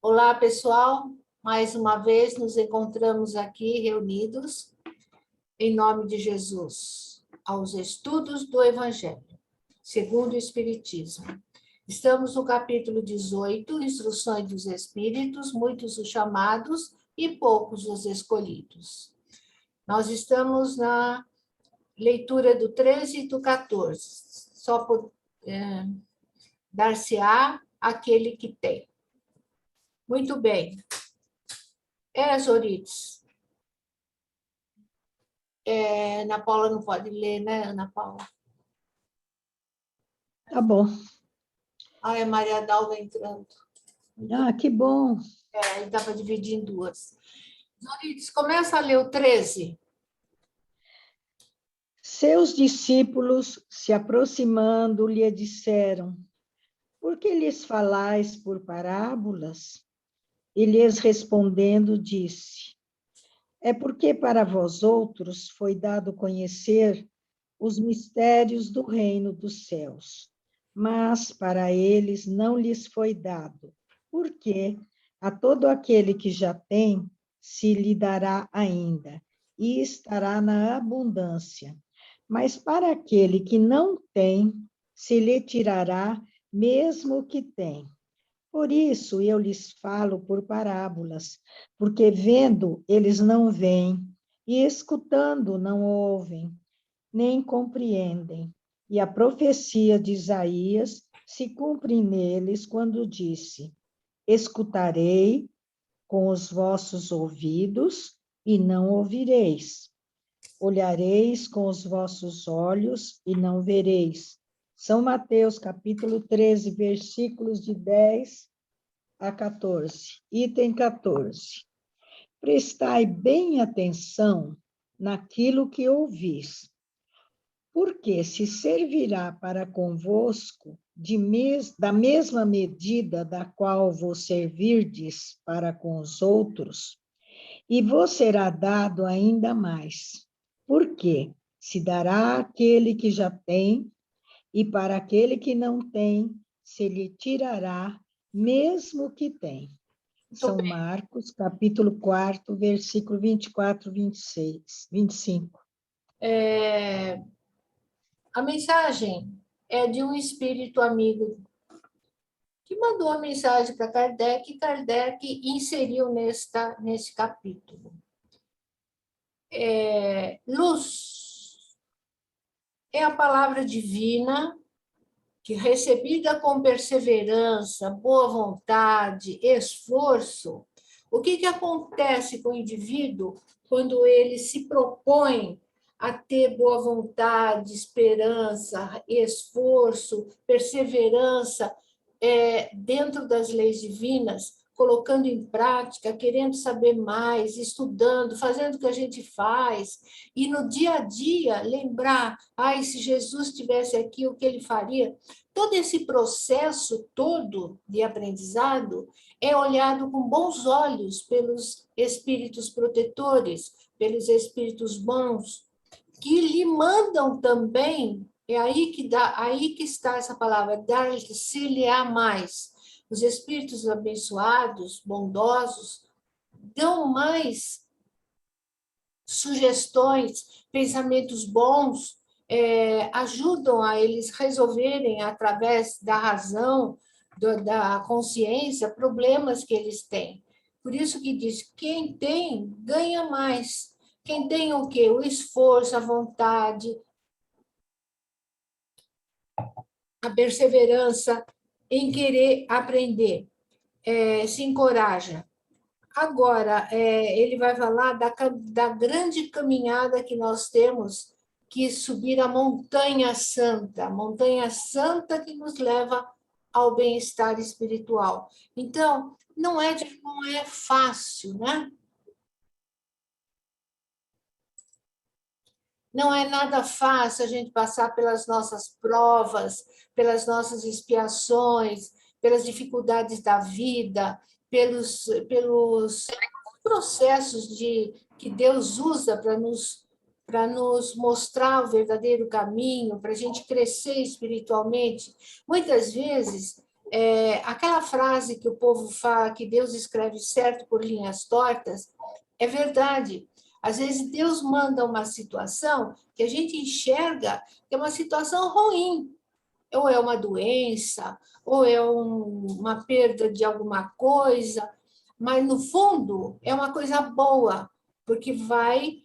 Olá, pessoal. Mais uma vez nos encontramos aqui reunidos em nome de Jesus, aos estudos do Evangelho, segundo o Espiritismo. Estamos no capítulo 18, Instruções dos Espíritos, muitos os chamados e poucos os escolhidos. Nós estamos na leitura do 13 e do 14. Só por dar-se-á aquele que tem. Muito bem. Zorites. Ana Paula não pode ler, né, Ana Paula? Tá bom. A Maria Dalva entrando. Ah, que bom. Aí dá para dividir em duas. Zorites, começa a ler o 13. Seus discípulos, se aproximando, lhe disseram: por que lhes falais por parábolas? E lhes respondendo, disse: é porque para vós outros foi dado conhecer os mistérios do reino dos céus, mas para eles não lhes foi dado, porque a todo aquele que já tem se lhe dará ainda, e estará na abundância. Mas para aquele que não tem, se lhe tirará mesmo o que tem. Por isso eu lhes falo por parábolas, porque vendo eles não veem, e escutando não ouvem, nem compreendem. E a profecia de Isaías se cumpre neles quando disse: escutarei com os vossos ouvidos e não ouvireis. Olhareis com os vossos olhos e não vereis. São Mateus, capítulo 13, versículos de 10 a 14. Item 14. Prestai bem atenção naquilo que ouvis, porque se servirá para convosco da mesma medida da qual vos servirdes para com os outros, e vos será dado ainda mais. Porque se dará àquele que já tem, e para aquele que não tem, se lhe tirará mesmo que tem. São Marcos, capítulo 4, versículo 24, 26, 25. A mensagem é de um espírito amigo que mandou a mensagem para Kardec e Kardec inseriu nesse capítulo. Luz é a palavra divina que, recebida com perseverança, boa vontade, esforço, o que acontece com o indivíduo quando ele se propõe a ter boa vontade, esperança, esforço, perseverança dentro das leis divinas, colocando em prática, querendo saber mais, estudando, fazendo o que a gente faz, e no dia a dia lembrar, se Jesus estivesse aqui, o que ele faria? Todo esse processo todo de aprendizado é olhado com bons olhos pelos espíritos protetores, pelos espíritos bons, que lhe mandam também, aí que está essa palavra, dar-se-lhe-á mais. Os espíritos abençoados, bondosos, dão mais sugestões, pensamentos bons, ajudam a eles resolverem, através da razão, da consciência, problemas que eles têm. Por isso que diz, quem tem, ganha mais. Quem tem o quê? O esforço, a vontade, a perseverança em querer aprender, se encoraja. Agora, ele vai falar da grande caminhada que nós temos que subir a Montanha Santa que nos leva ao bem-estar espiritual. Então, não é fácil, né? Não é nada fácil a gente passar pelas nossas provas, pelas nossas expiações, pelas dificuldades da vida, pelos processos que Deus usa para nos mostrar o verdadeiro caminho, para a gente crescer espiritualmente. Muitas vezes, Aquela frase que o povo fala, que Deus escreve certo por linhas tortas, é verdade. Às vezes Deus manda uma situação que a gente enxerga que é uma situação ruim, ou é uma doença, ou é uma perda de alguma coisa, mas no fundo é uma coisa boa, porque vai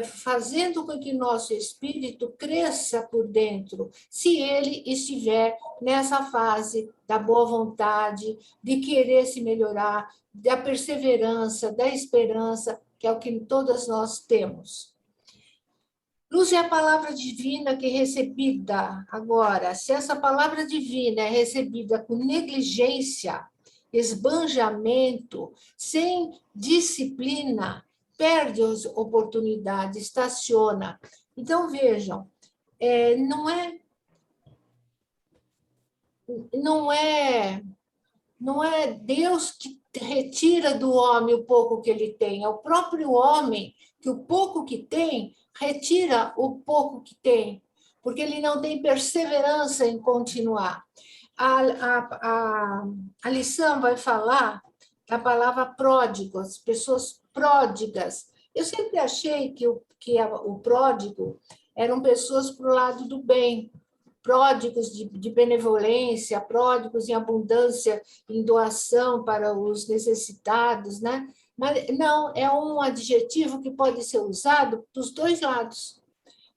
fazendo com que nosso espírito cresça por dentro, se ele estiver nessa fase da boa vontade, de querer se melhorar, da perseverança, da esperança, que é o que todas nós temos. Luz é a palavra divina que é recebida. Agora, se essa palavra divina é recebida com negligência, esbanjamento, sem disciplina, perde as oportunidades, estaciona. Então, vejam, não é, não é, não é Deus que retira do homem o pouco que ele tem, é o próprio homem que o pouco que tem retira o pouco que tem, porque ele não tem perseverança em continuar. A lição vai falar da palavra pródigos, pessoas pródigas. Eu sempre achei o pródigo eram pessoas para o lado do bem, pródigos de benevolência, pródigos em abundância, em doação para os necessitados, né? Mas não, é um adjetivo que pode ser usado dos dois lados.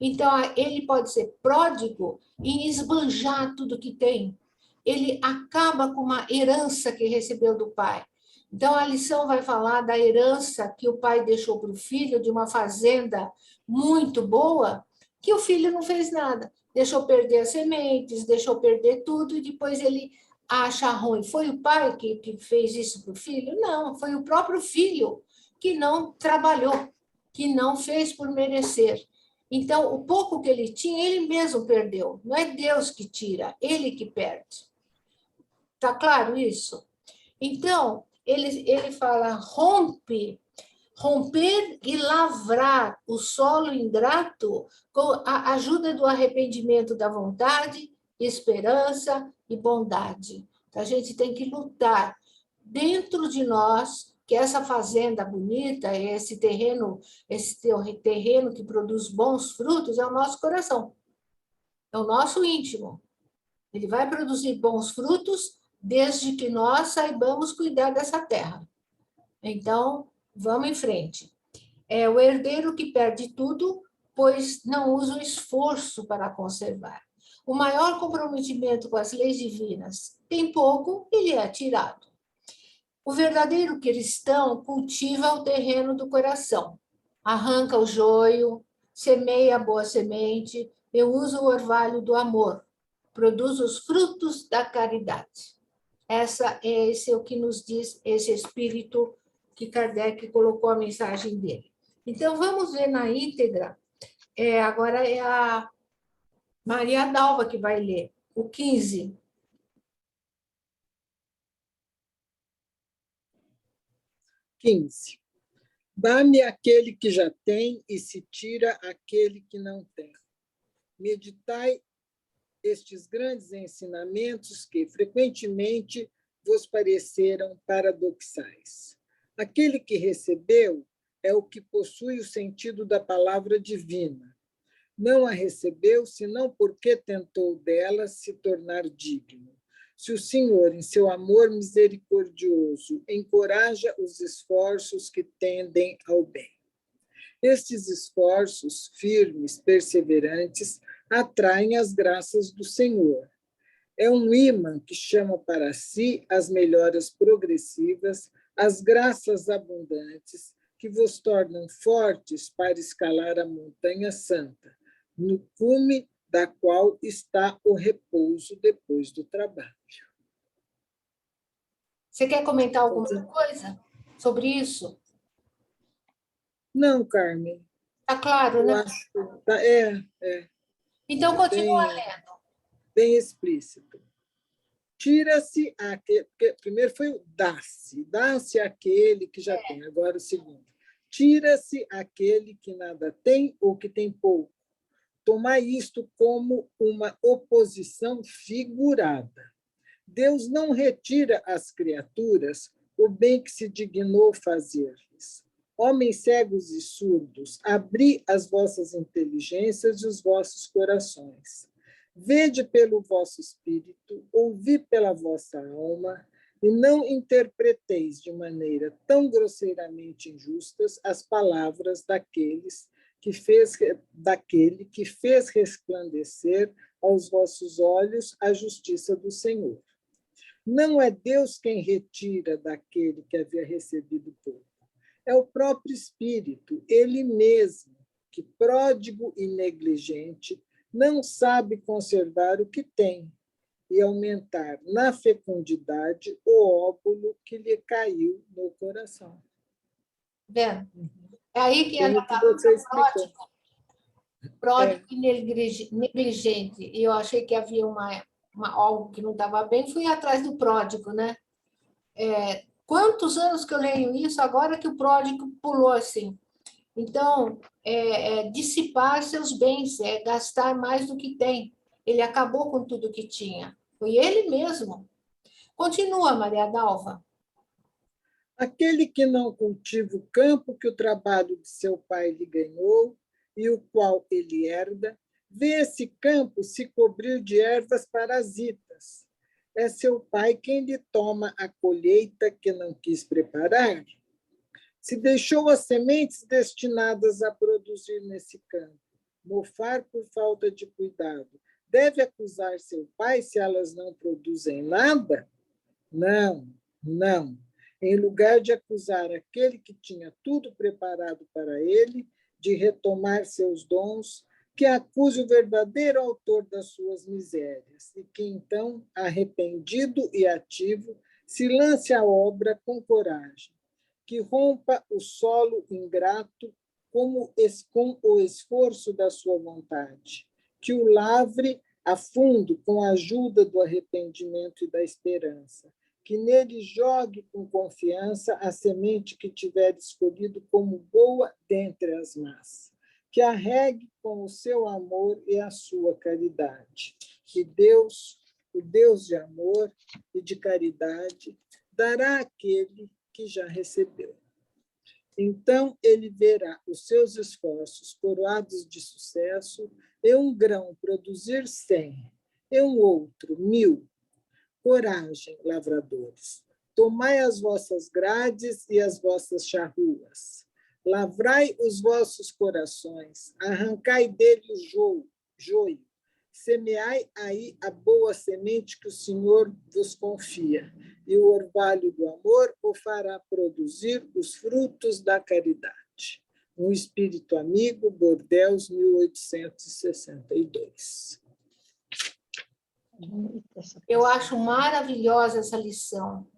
Então, ele pode ser pródigo em esbanjar tudo que tem. Ele acaba com uma herança que recebeu do pai. Então, a lição vai falar da herança que o pai deixou para o filho, de uma fazenda muito boa, que o filho não fez nada. Deixou perder as sementes, deixou perder tudo, e depois ele acha ruim. Foi o pai que fez isso para o filho? Não, foi o próprio filho que não trabalhou, que não fez por merecer. Então, o pouco que ele tinha, ele mesmo perdeu. Não é Deus que tira, ele que perde. Está claro isso? Então, ele fala: romper e lavrar o solo ingrato com a ajuda do arrependimento da vontade, esperança e bondade. Então, a gente tem que lutar dentro de nós, que essa fazenda bonita, esse terreno que produz bons frutos, é o nosso coração, é o nosso íntimo. Ele vai produzir bons frutos desde que nós saibamos cuidar dessa terra. Então, vamos em frente. É o herdeiro que perde tudo, pois não usa o esforço para conservar. O maior comprometimento com as leis divinas tem pouco e lhe é tirado. O verdadeiro cristão cultiva o terreno do coração, arranca o joio, semeia a boa semente e usa o orvalho do amor, produz os frutos da caridade. Esse é o que nos diz esse espírito que Kardec colocou a mensagem dele. Então, vamos ver na íntegra. Agora é a Maria Dalva que vai ler, o 15. 15. Dá-me aquele que já tem e se tira aquele que não tem. Meditai estes grandes ensinamentos que frequentemente vos pareceram paradoxais. Aquele que recebeu é o que possui o sentido da palavra divina. Não a recebeu senão porque tentou dela se tornar digno. Se o Senhor, em seu amor misericordioso, encoraja os esforços que tendem ao bem. Estes esforços firmes, perseverantes, atraem as graças do Senhor. É um ímã que chama para si as melhoras progressivas, as graças abundantes, que vos tornam fortes para escalar a montanha santa, no cume da qual está o repouso depois do trabalho. Você quer comentar alguma coisa sobre isso? Não, Carmen. Está claro, né? Eu acho que Então, continua lendo. Bem explícito. Tira-se aquele... Primeiro foi o dá-se. Dá-se aquele que já tem. Agora o segundo. Tira-se aquele que nada tem ou que tem pouco. Tomai isto como uma oposição figurada. Deus não retira às criaturas o bem que se dignou fazer-lhes. Homens cegos e surdos, abri as vossas inteligências e os vossos corações. Vede pelo vosso espírito, ouvi pela vossa alma, e não interpreteis de maneira tão grosseiramente injustas as palavras daquele que fez resplandecer aos vossos olhos a justiça do Senhor. Não é Deus quem retira daquele que havia recebido pouco. É o próprio Espírito, ele mesmo, que, pródigo e negligente, não sabe conservar o que tem e aumentar na fecundidade o óvulo que lhe caiu no coração. Vendo? É aí que Tem ela o que você explicou. pródigo e negligente. E eu achei que havia algo que não estava bem, fui atrás do pródigo, né? Quantos anos que eu leio isso, agora que o pródigo pulou assim. Então, dissipar seus bens, gastar mais do que tem. Ele acabou com tudo que tinha. Foi ele mesmo. Continua, Maria Dalva. Aquele que não cultiva o campo que o trabalho de seu pai lhe ganhou e o qual ele herda, vê esse campo se cobrir de ervas parasitas. É seu pai quem lhe toma a colheita que não quis preparar? Se deixou as sementes destinadas a produzir nesse campo, mofar por falta de cuidado, deve acusar seu pai se elas não produzem nada? Não, não. Em lugar de acusar aquele que tinha tudo preparado para ele, de retomar seus dons, que acuse o verdadeiro autor das suas misérias, e que então, arrependido e ativo, se lance à obra com coragem, que rompa o solo ingrato com o esforço da sua vontade, que o lavre a fundo com a ajuda do arrependimento e da esperança, que nele jogue com confiança a semente que tiver escolhido como boa dentre as más, que a regue com o seu amor e a sua caridade. Que Deus, o Deus de amor e de caridade, dará àquele que já recebeu. Então ele verá os seus esforços coroados de sucesso, e um grão produzir 100, e um outro 1000. Coragem, lavradores, tomai as vossas grades e as vossas charruas, lavrai os vossos corações, arrancai dele o joio, semeai aí a boa semente que o Senhor vos confia, e o orvalho do amor o fará produzir os frutos da caridade. Um Espírito Amigo, Bordeaux, 1862. Eu acho maravilhosa essa lição.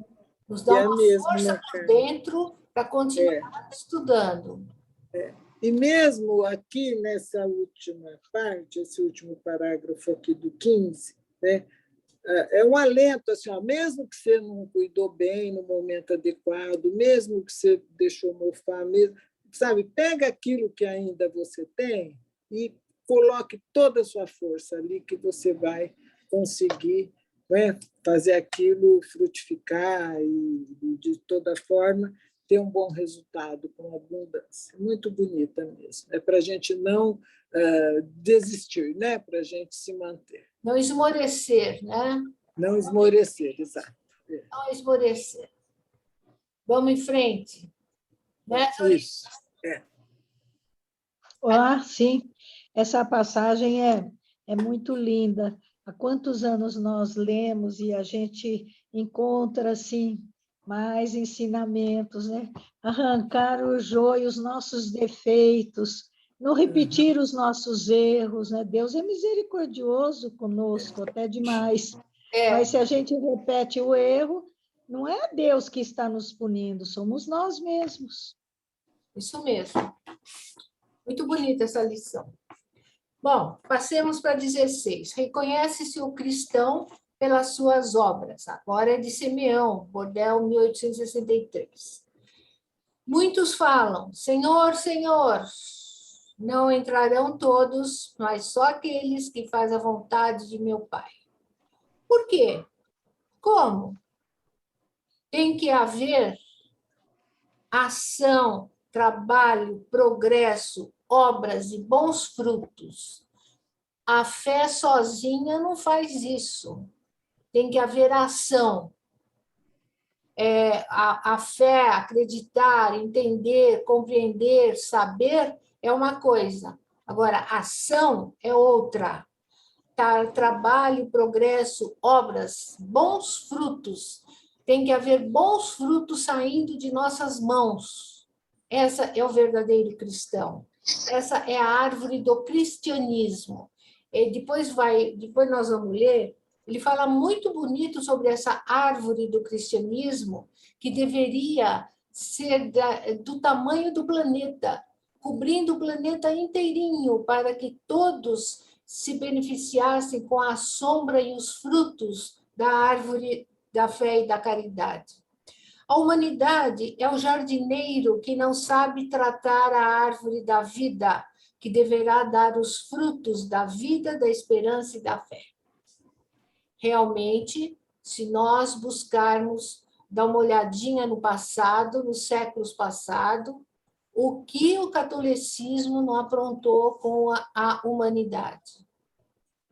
Nos dá uma força por dentro para continuar estudando. E mesmo aqui nessa última parte, esse último parágrafo aqui do 15, né, é um alento, assim, ó, mesmo que você não cuidou bem no momento adequado, mesmo que você deixou mofar, mesmo, sabe, pega aquilo que ainda você tem e coloque toda a sua força ali que você vai conseguir, né, fazer aquilo frutificar e, de toda forma, ter um bom resultado com abundância. Muito bonita mesmo. É para a gente não desistir, né? Para a gente se manter. Não esmorecer, né? Não esmorecer, exato. Não esmorecer. Vamos em frente. Né? Isso. Sim. Essa passagem é muito linda. Há quantos anos nós lemos e a gente encontra, assim, mais ensinamentos, né? Arrancar o joio, os nossos defeitos, não repetir os nossos erros, né? Deus é misericordioso conosco, até demais. Mas se a gente repete o erro, não é Deus que está nos punindo, somos nós mesmos. Isso mesmo. Muito bonita essa lição. Bom, passemos para 16. Reconhece-se o cristão pelas suas obras. Agora é de Simeão, Bordeaux, 1863. Muitos falam, Senhor, Senhor. Não entrarão todos, mas só aqueles que fazem a vontade de meu Pai. Por quê? Como? Tem que haver ação, trabalho, progresso, obras e bons frutos. A fé sozinha não faz isso. Tem que haver ação. A fé, acreditar, entender, compreender, saber é uma coisa. Agora, ação é outra. Trabalho, progresso, obras, bons frutos. Tem que haver bons frutos saindo de nossas mãos. Essa é o verdadeiro cristão. Essa é a árvore do cristianismo. E depois nós vamos ler, ele fala muito bonito sobre essa árvore do cristianismo, que deveria ser do tamanho do planeta, cobrindo o planeta inteirinho, para que todos se beneficiassem com a sombra e os frutos da árvore da fé e da caridade. A humanidade é o jardineiro que não sabe tratar a árvore da vida, que deverá dar os frutos da vida, da esperança e da fé. Realmente, se nós buscarmos dar uma olhadinha no passado, nos séculos passados, o que o catolicismo não aprontou com a humanidade.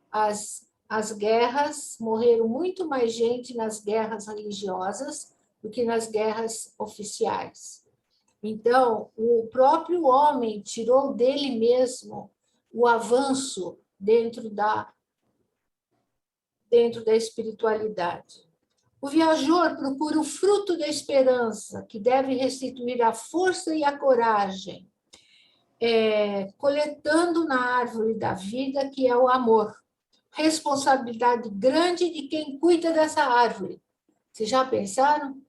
As guerras, morreram muito mais gente nas guerras religiosas do que nas guerras oficiais. Então, o próprio homem tirou dele mesmo o avanço dentro da espiritualidade. O viajor procura o fruto da esperança, que deve restituir a força e a coragem, coletando na árvore da vida, que é o amor. Responsabilidade grande de quem cuida dessa árvore. Vocês já pensaram?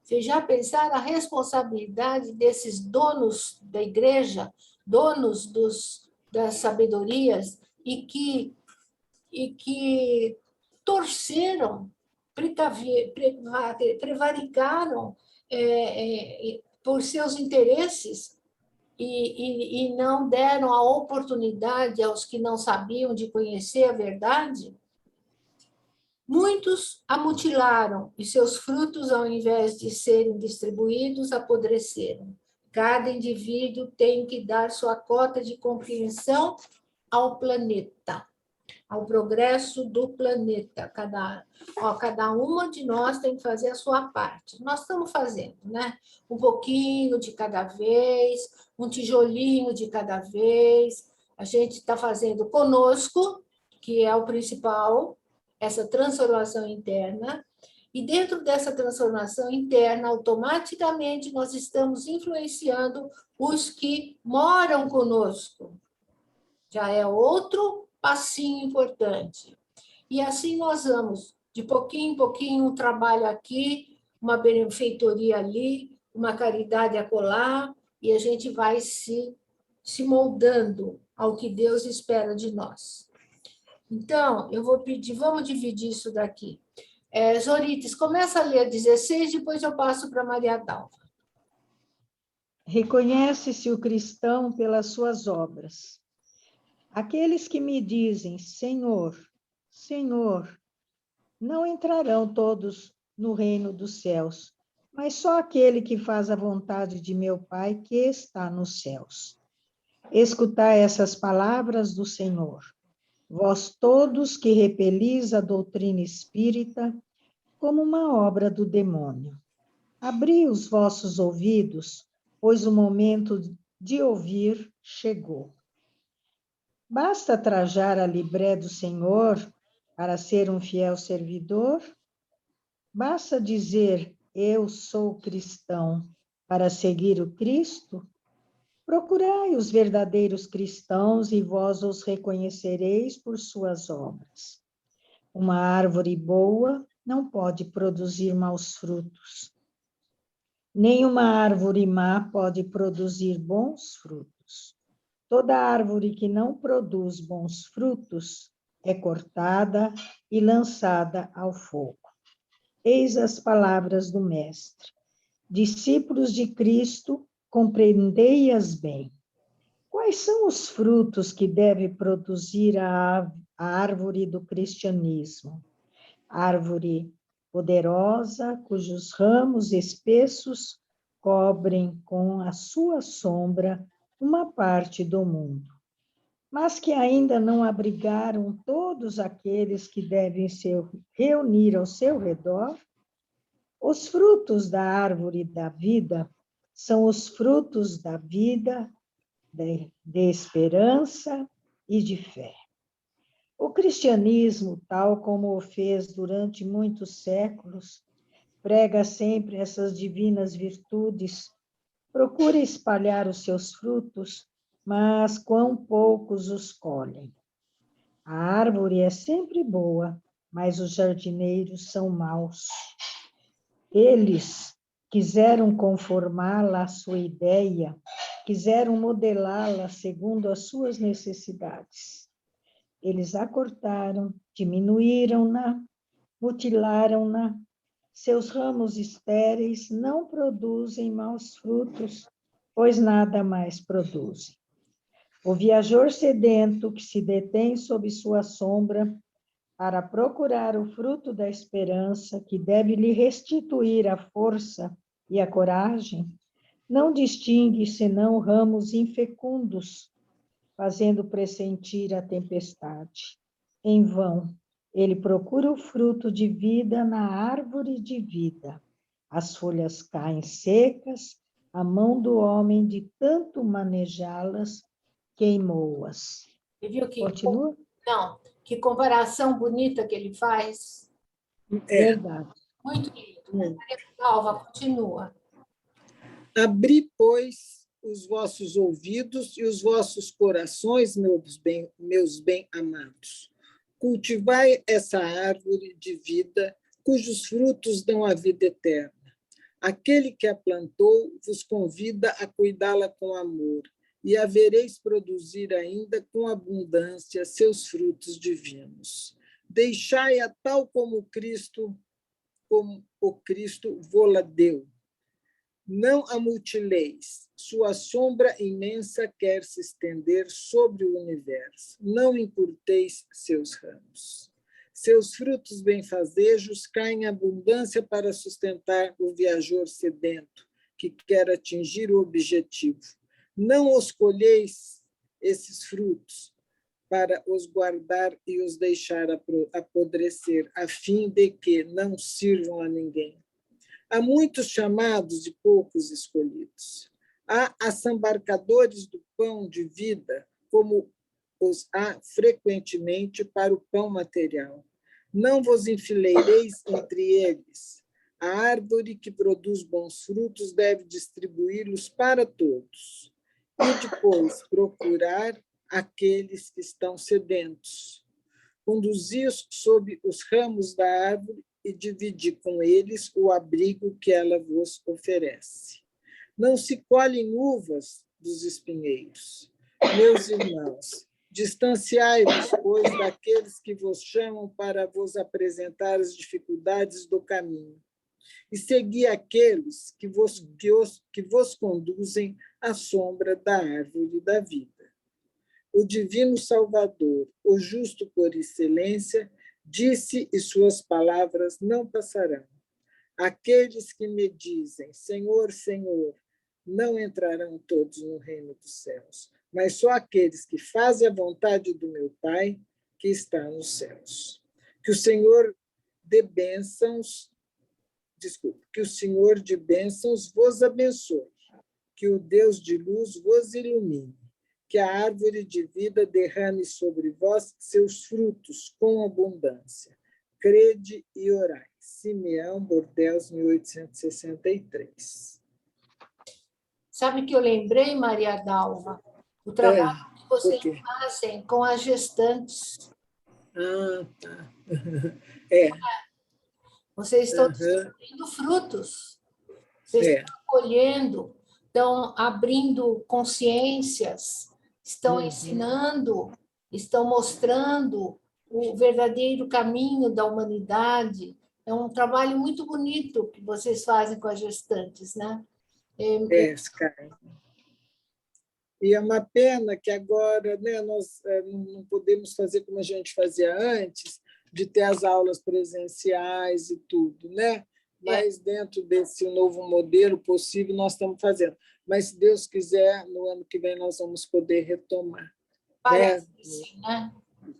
Vocês já pensaram a responsabilidade desses donos da igreja, donos das sabedorias, e que torceram, prevaricaram por seus interesses e não deram a oportunidade aos que não sabiam de conhecer a verdade? Muitos a mutilaram e seus frutos, ao invés de serem distribuídos, apodreceram. Cada indivíduo tem que dar sua cota de compreensão ao planeta, ao progresso do planeta. Cada uma de nós tem que fazer a sua parte. Nós estamos fazendo, né? Um pouquinho de cada vez, um tijolinho de cada vez. A gente está fazendo conosco, que é o principal, essa transformação interna, e dentro dessa transformação interna, automaticamente, nós estamos influenciando os que moram conosco. Já é outro passinho importante. E assim nós vamos, de pouquinho em pouquinho, um trabalho aqui, uma benfeitoria ali, uma caridade acolá, e a gente vai se moldando ao que Deus espera de nós. Então, eu vou pedir, vamos dividir isso daqui. Zorites, começa a ler 16, depois eu passo para Maria Dalva. Reconhece-se o cristão pelas suas obras. Aqueles que me dizem, Senhor, Senhor, não entrarão todos no reino dos céus, mas só aquele que faz a vontade de meu Pai que está nos céus. Escutai essas palavras do Senhor. Vós todos que repelis a doutrina espírita como uma obra do demônio. Abri os vossos ouvidos, pois o momento de ouvir chegou. Basta trajar a libré do Senhor para ser um fiel servidor? Basta dizer, eu sou cristão, para seguir o Cristo? Procurai os verdadeiros cristãos e vós os reconhecereis por suas obras. Uma árvore boa não pode produzir maus frutos. Nem uma árvore má pode produzir bons frutos. Toda árvore que não produz bons frutos é cortada e lançada ao fogo. Eis as palavras do Mestre. Discípulos de Cristo, compreendei-as bem. Quais são os frutos que deve produzir a árvore do cristianismo? Árvore poderosa, cujos ramos espessos cobrem com a sua sombra uma parte do mundo, mas que ainda não abrigaram todos aqueles que devem se reunir ao seu redor. Os frutos da árvore da vida são os frutos da vida, de esperança e de fé. O cristianismo, tal como o fez durante muitos séculos, prega sempre essas divinas virtudes, procura espalhar os seus frutos, mas quão poucos os colhem. A árvore é sempre boa, mas os jardineiros são maus. Eles quiseram conformá-la à sua ideia, quiseram modelá-la segundo as suas necessidades. Eles a cortaram, diminuíram-na, mutilaram-na. Seus ramos estéreis não produzem maus frutos, pois nada mais produzem. O viajor sedento que se detém sob sua sombra para procurar o fruto da esperança que deve lhe restituir a força e a coragem, não distingue senão ramos infecundos, fazendo pressentir a tempestade. Em vão, ele procura o fruto de vida na árvore de vida. As folhas caem secas, a mão do homem de tanto manejá-las queimou-as. E viu que, Continua? não, que comparação bonita que ele faz. Verdade. Muito lindo. Alva, continua. Abri, pois, os vossos ouvidos e os vossos corações, meus bem-amados. Cultivai essa árvore de vida, cujos frutos dão a vida eterna. Aquele que a plantou vos convida a cuidá-la com amor, e a vereis produzir ainda com abundância seus frutos divinos. Deixai-a tal como o Cristo vô-la deu. Não a mutileis, sua sombra imensa quer se estender sobre o universo. Não encurteis seus ramos. Seus frutos benfazejos caem em abundância para sustentar o viajor sedento, que quer atingir o objetivo. Não os colheis esses frutos para os guardar e os deixar apodrecer, a fim de que não sirvam a ninguém. Há muitos chamados e poucos escolhidos. Há assambarcadores do pão de vida, como os há frequentemente para o pão material. Não vos enfileireis entre eles. A árvore que produz bons frutos deve distribuí-los para todos. E depois procurar aqueles que estão sedentos. Conduzi-os sob os ramos da árvore e dividi com eles o abrigo que ela vos oferece. Não se colhem uvas dos espinheiros. Meus irmãos, distanciai-vos, pois, daqueles que vos chamam para vos apresentar as dificuldades do caminho, e segui aqueles que vos conduzem à sombra da árvore da vida. O divino Salvador, o justo por excelência, disse e suas palavras não passarão. Aqueles que me dizem, Senhor, Senhor, não entrarão todos no reino dos céus, mas só aqueles que fazem a vontade do meu Pai, que está nos céus. Que o Senhor de bênçãos, que o Senhor de bênçãos vos abençoe, que o Deus de luz vos ilumine, que a árvore de vida derrame sobre vós seus frutos com abundância. Crede e orai. Simeão Bordeaux, 1863. Sabe que eu lembrei, Maria Dalva, o trabalho que vocês fazem com as gestantes. Ah, tá. Vocês estão distribuindo frutos. Vocês estão acolhendo, estão abrindo consciências, estão ensinando, estão mostrando o verdadeiro caminho da humanidade. É um trabalho muito bonito que vocês fazem com as gestantes, né? Karen. E é uma pena que agora, né, nós não podemos fazer como a gente fazia antes, de ter as aulas presenciais e tudo, né? Mas dentro desse novo modelo possível, nós estamos fazendo. Mas, se Deus quiser, no ano que vem nós vamos poder retomar. Parece que sim, né?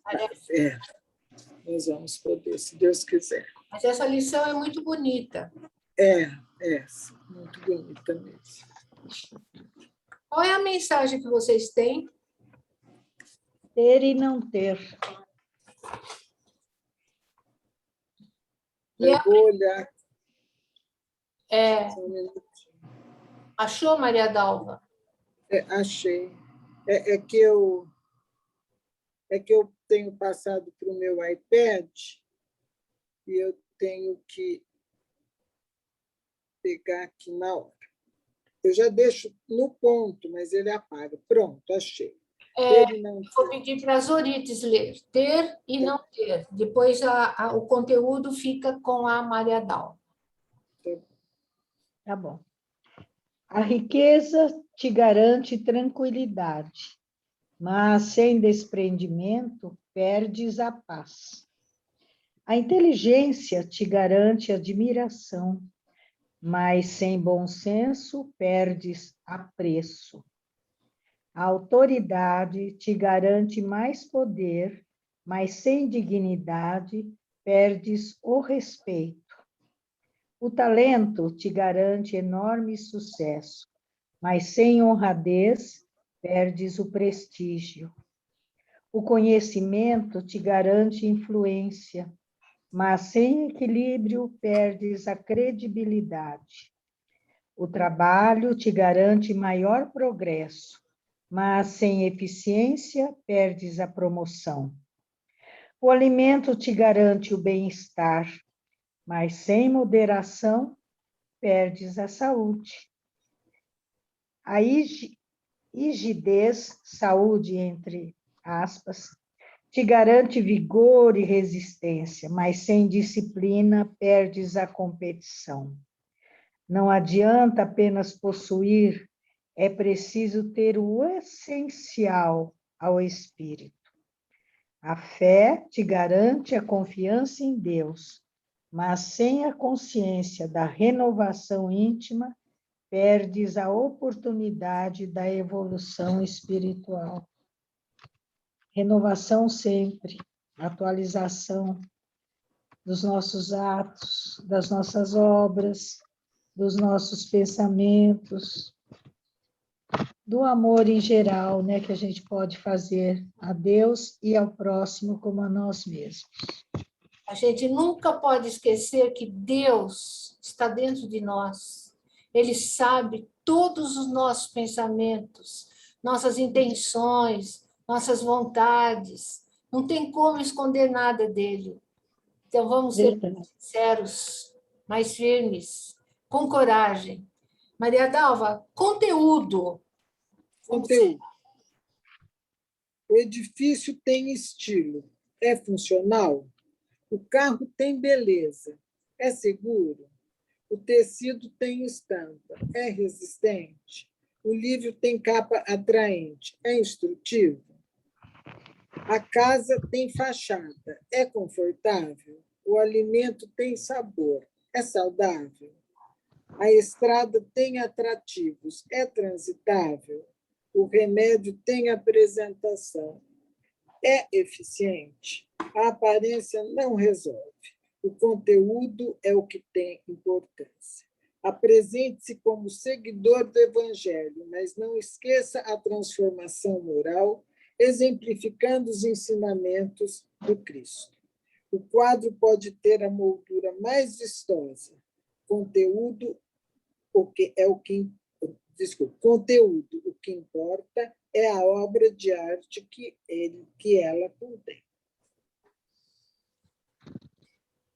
Parece. Nós vamos poder, se Deus quiser. Mas essa lição é muito bonita. Muito bonita mesmo. Qual é a mensagem que vocês têm? Ter e não ter. Eu vou olhar. Achou, Maria Dalva? Achei. É que eu tenho passado para o meu iPad e eu tenho que pegar aqui na hora. Eu já deixo no ponto, mas ele apaga. Pronto, achei. Ter e não ter. Vou pedir para as Orites ler. Ter e não ter. Depois o conteúdo fica com a Maria Dalva. Tá bom. A riqueza te garante tranquilidade, mas sem desprendimento perdes a paz. A inteligência te garante admiração, mas sem bom senso perdes apreço. A autoridade te garante mais poder, mas sem dignidade perdes o respeito. O talento te garante enorme sucesso, mas sem honradez perdes o prestígio. O conhecimento te garante influência, mas sem equilíbrio perdes a credibilidade. O trabalho te garante maior progresso, mas sem eficiência perdes a promoção. O alimento te garante o bem-estar, mas sem moderação perdes a saúde. A rigidez, saúde entre aspas, te garante vigor e resistência, mas sem disciplina perdes a competição. Não adianta apenas possuir, é preciso ter o essencial ao espírito. A fé te garante a confiança em Deus, mas sem a consciência da renovação íntima, perdes a oportunidade da evolução espiritual. Renovação sempre, atualização dos nossos atos, das nossas obras, dos nossos pensamentos, do amor em geral, né, que a gente pode fazer a Deus e ao próximo como a nós mesmos. A gente nunca pode esquecer que Deus está dentro de nós. Ele sabe todos os nossos pensamentos, nossas intenções, nossas vontades. Não tem como esconder nada dele. Então, vamos ser sinceros, mais firmes, com coragem. Maria Dalva, conteúdo. Conteúdo. O edifício tem estilo. É funcional? O carro tem beleza. É seguro? O tecido tem estampa. É resistente? O livro tem capa atraente. É instrutivo? A casa tem fachada. É confortável? O alimento tem sabor. É saudável? A estrada tem atrativos. É transitável? O remédio tem apresentação. É eficiente? A aparência não resolve. O conteúdo é o que tem importância. Apresente-se como seguidor do Evangelho, mas não esqueça a transformação moral, exemplificando os ensinamentos do Cristo. O quadro pode ter a moldura mais vistosa. Conteúdo, conteúdo, o que importa é a obra de arte que ela contém.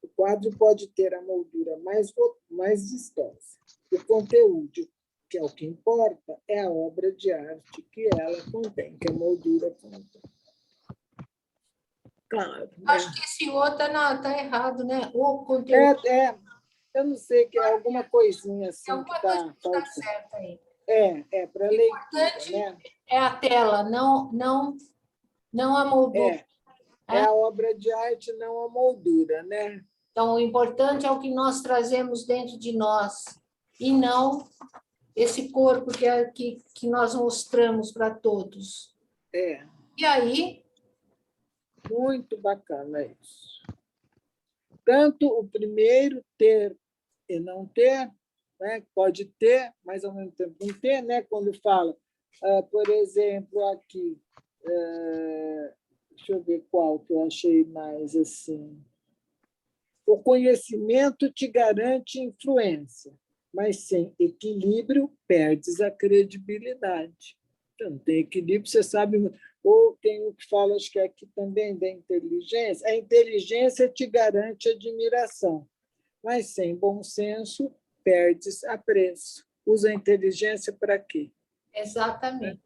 O quadro pode ter a moldura mais vistosa. O conteúdo, que é o que importa, é a obra de arte que ela contém, que a moldura contém. Claro. Acho que esse outro está errado, né? O conteúdo. Eu não sei, que é alguma coisinha assim alguma que está coisa certa aí. Para leitura, né? É a tela, não a moldura. É a obra de arte, não a moldura, né? Então, o importante é o que nós trazemos dentro de nós, e não esse corpo que nós mostramos para todos. É, E aí, muito bacana isso. Tanto o primeiro, ter e não ter, né? Pode ter, mas ao mesmo tempo não ter, né? Quando fala, por exemplo, aqui, deixa eu ver qual que eu achei mais assim. O conhecimento te garante influência, mas sem equilíbrio perdes a credibilidade. Então, tem equilíbrio, você sabe. Ou tem o que fala, acho que é aqui também, da inteligência. A inteligência te garante admiração, mas sem bom senso perdes apreço. Usa a inteligência para quê? exatamente.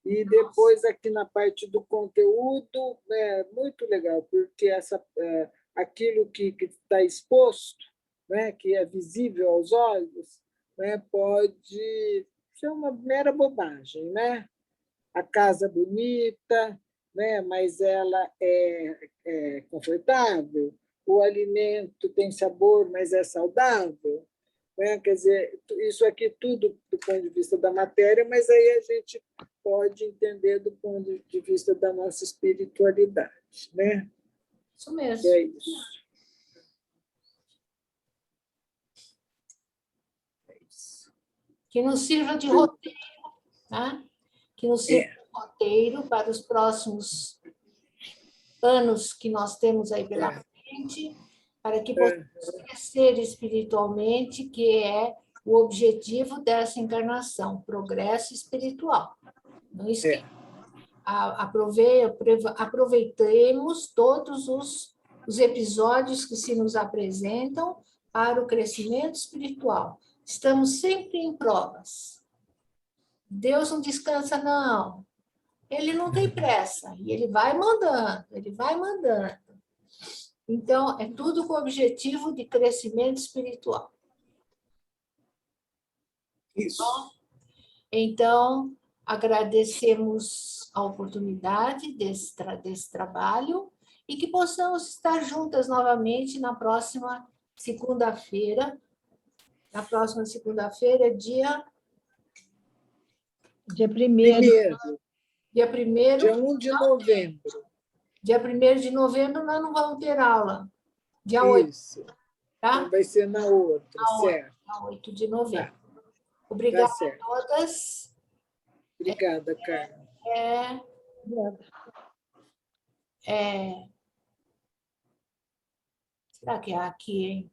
E depois, aqui na parte do conteúdo, é muito legal, porque aquilo que está exposto, né, que é visível aos olhos, né, pode ser uma mera bobagem. Né? A casa bonita, né, mas ela é confortável, o alimento tem sabor, mas é saudável. Né? Quer dizer, isso aqui tudo do ponto de vista da matéria, mas aí a gente pode entender do ponto de vista da nossa espiritualidade. Né? Isso mesmo. É isso. Que nos sirva de roteiro, né? Que nos sirva de roteiro para os próximos anos que nós temos aí pela frente, para que possamos crescer espiritualmente, que é o objetivo dessa encarnação, progresso espiritual. Não esqueça. Aproveitemos todos os episódios que se nos apresentam para o crescimento espiritual. Estamos sempre em provas. Deus não descansa, não. Ele não tem pressa, e ele vai mandando, ele vai mandando. Então, é tudo com o objetivo de crescimento espiritual. Isso. Então, agradecemos a oportunidade desse trabalho e que possamos estar juntas novamente na próxima segunda-feira. Na próxima segunda-feira, dia 1º. Dia 1º. Dia 1 de novembro. Dia 1º de novembro, nós não vamos ter aula. Dia 8. Isso. Tá? Então, vai ser na outra, certo? Na 8 de novembro. Tá. Obrigada Tá a todas. Obrigada, Carmen. Será que é aqui, hein?